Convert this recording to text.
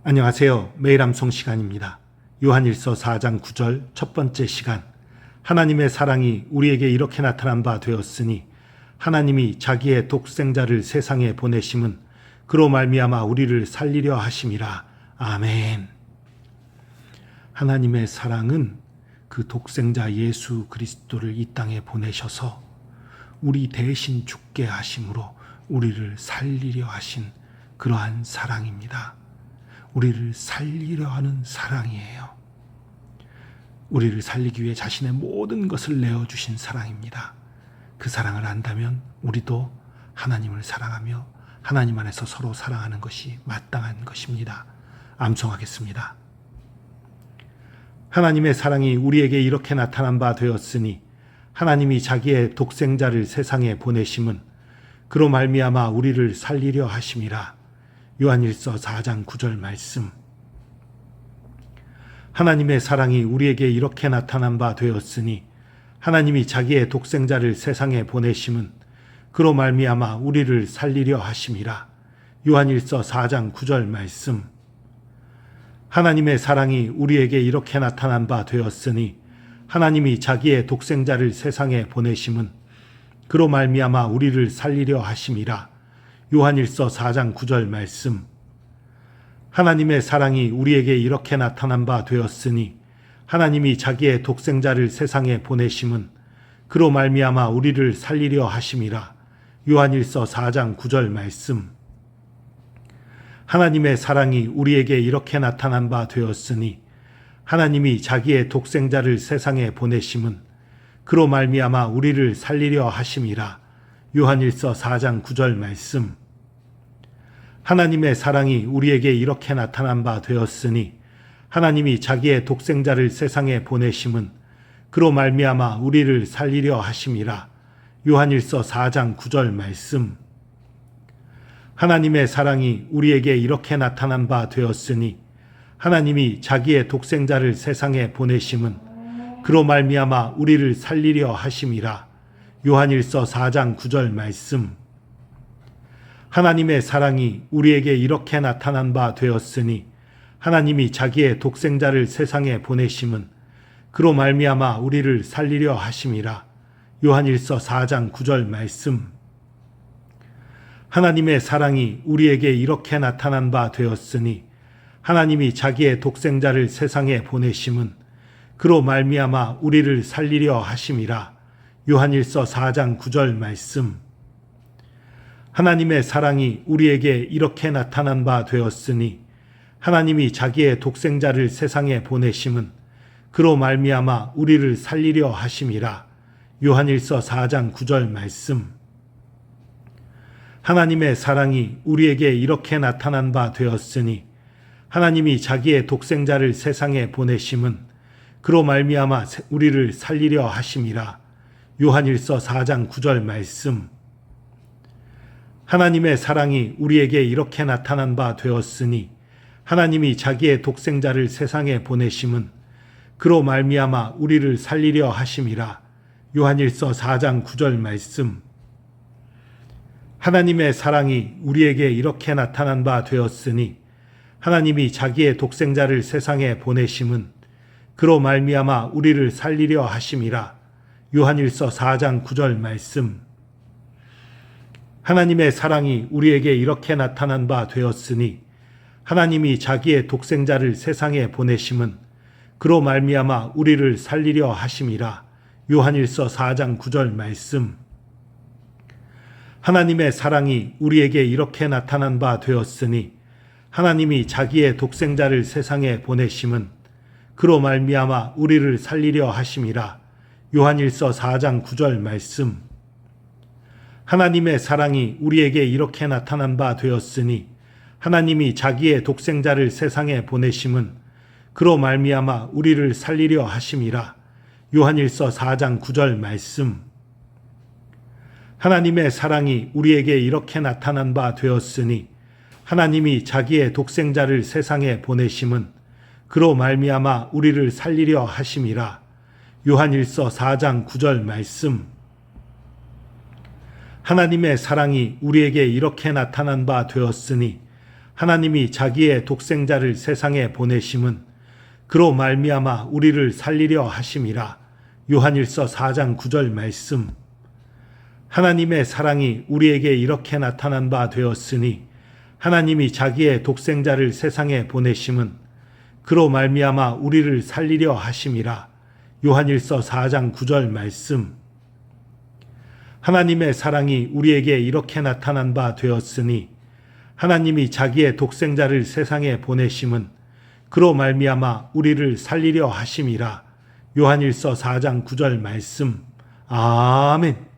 안녕하세요. 매일 암송 시간입니다. 요한일서 4장 9절 첫 번째 시간. 하나님의 사랑이 우리에게 이렇게 나타난 바 되었으니 하나님이 자기의 독생자를 세상에 보내심은 그로 말미암아 우리를 살리려 하심이라. 아멘. 하나님의 사랑은 그 독생자 예수 그리스도를 이 땅에 보내셔서 우리 대신 죽게 하심으로 우리를 살리려 하신 그러한 사랑입니다. 우리를 살리려 하는 사랑이에요. 우리를 살리기 위해 자신의 모든 것을 내어주신 사랑입니다. 그 사랑을 안다면 우리도 하나님을 사랑하며 하나님 안에서 서로 사랑하는 것이 마땅한 것입니다. 암송하겠습니다. 하나님의 사랑이 우리에게 이렇게 나타난 바 되었으니 하나님이 자기의 독생자를 세상에 보내심은 그로 말미암아 우리를 살리려 하심이라. 요한일서 4장 9절 말씀. 하나님의 사랑이 우리에게 이렇게 나타난 바 되었으니 하나님이 자기의 독생자를 세상에 보내심은 그로 말미암아 우리를 살리려 하심이라. 요한일서 4장 9절 말씀. 하나님의 사랑이 우리에게 이렇게 나타난 바 되었으니 하나님이 자기의 독생자를 세상에 보내심은 그로 말미암아 우리를 살리려 하심이라. 요한일서 4장 9절 말씀. 하나님의 사랑이 우리에게 이렇게 나타난 바 되었으니 하나님이 자기의 독생자를 세상에 보내심은 그로 말미암아 우리를 살리려 하심이라. 요한일서 4장 9절 말씀. 하나님의 사랑이 우리에게 이렇게 나타난 바 되었으니 하나님이 자기의 독생자를 세상에 보내심은 그로 말미암아 우리를 살리려 하심이라. 요한일서 4장 9절 말씀. 하나님의 사랑이 우리에게 이렇게 나타난 바 되었으니 하나님이 자기의 독생자를 세상에 보내심은 그로 말미암아 우리를 살리려 하심이라. 요한일서 4장 9절 말씀. 하나님의 사랑이 우리에게 이렇게 나타난 바 되었으니 하나님이 자기의 독생자를 세상에 보내심은 그로 말미암아 우리를 살리려 하심이라. 요한일서 4장 9절 말씀. 하나님의 사랑이 우리에게 이렇게 나타난 바 되었으니 하나님이 자기의 독생자를 세상에 보내심은 그로 말미암아 우리를 살리려 하심이라. 요한일서 4장 9절 말씀. 하나님의 사랑이 우리에게 이렇게 나타난 바 되었으니 하나님이 자기의 독생자를 세상에 보내심은 그로 말미암아 우리를 살리려 하심이라. 요한일서 4장 9절 말씀. 하나님의 사랑이 우리에게 이렇게 나타난 바 되었으니 하나님이 자기의 독생자를 세상에 보내심은 그로 말미암아 우리를 살리려 하심이라. 요한일서 4장 9절 말씀. 하나님의 사랑이 우리에게 이렇게 나타난 바 되었으니 하나님이 자기의 독생자를 세상에 보내심은 그로 말미암아 우리를 살리려 하심이라. 요한일서 4장 9절 말씀. 하나님의 사랑이 우리에게 이렇게 나타난 바 되었으니 하나님이 자기의 독생자를 세상에 보내심은 그로 말미암아 우리를 살리려 하심이라. 요한일서 4장 9절 말씀. 하나님의 사랑이 우리에게 이렇게 나타난 바 되었으니 하나님이 자기의 독생자를 세상에 보내심은 그로 말미암아 우리를 살리려 하심이라. 요한일서 4장 9절 말씀. 하나님의 사랑이 우리에게 이렇게 나타난 바 되었으니 하나님이 자기의 독생자를 세상에 보내심은 그로 말미암아 우리를 살리려 하심이라. 요한일서 4장 9절 말씀. 하나님의 사랑이 우리에게 이렇게 나타난 바 되었으니 하나님이 자기의 독생자를 세상에 보내심은 그로 말미암아 우리를 살리려 하심이라. 요한일서 4장 9절 말씀. 하나님의 사랑이 우리에게 이렇게 나타난 바 되었으니 하나님이 자기의 독생자를 세상에 보내심은 그로 말미암아 우리를 살리려 하심이라. 요한일서 4장 9절 말씀. 하나님의 사랑이 우리에게 이렇게 나타난 바 되었으니 하나님이 자기의 독생자를 세상에 보내심은 그로 말미암아 우리를 살리려 하심이라. 요한일서 4장 9절 말씀. 하나님의 사랑이 우리에게 이렇게 나타난 바 되었으니 하나님이 자기의 독생자를 세상에 보내심은 그로 말미암아 우리를 살리려 하심이라. 요한일서 4장 9절 말씀. 하나님의 사랑이 우리에게 이렇게 나타난 바 되었으니 하나님이 자기의 독생자를 세상에 보내심은 그로 말미암아 우리를 살리려 하심이라. 요한일서 4장 9절 말씀. 하나님의 사랑이 우리에게 이렇게 나타난 바 되었으니 하나님이 자기의 독생자를 세상에 보내심은 그로 말미암아 우리를 살리려 하심이라. 요한일서 4장 9절 말씀. 아멘.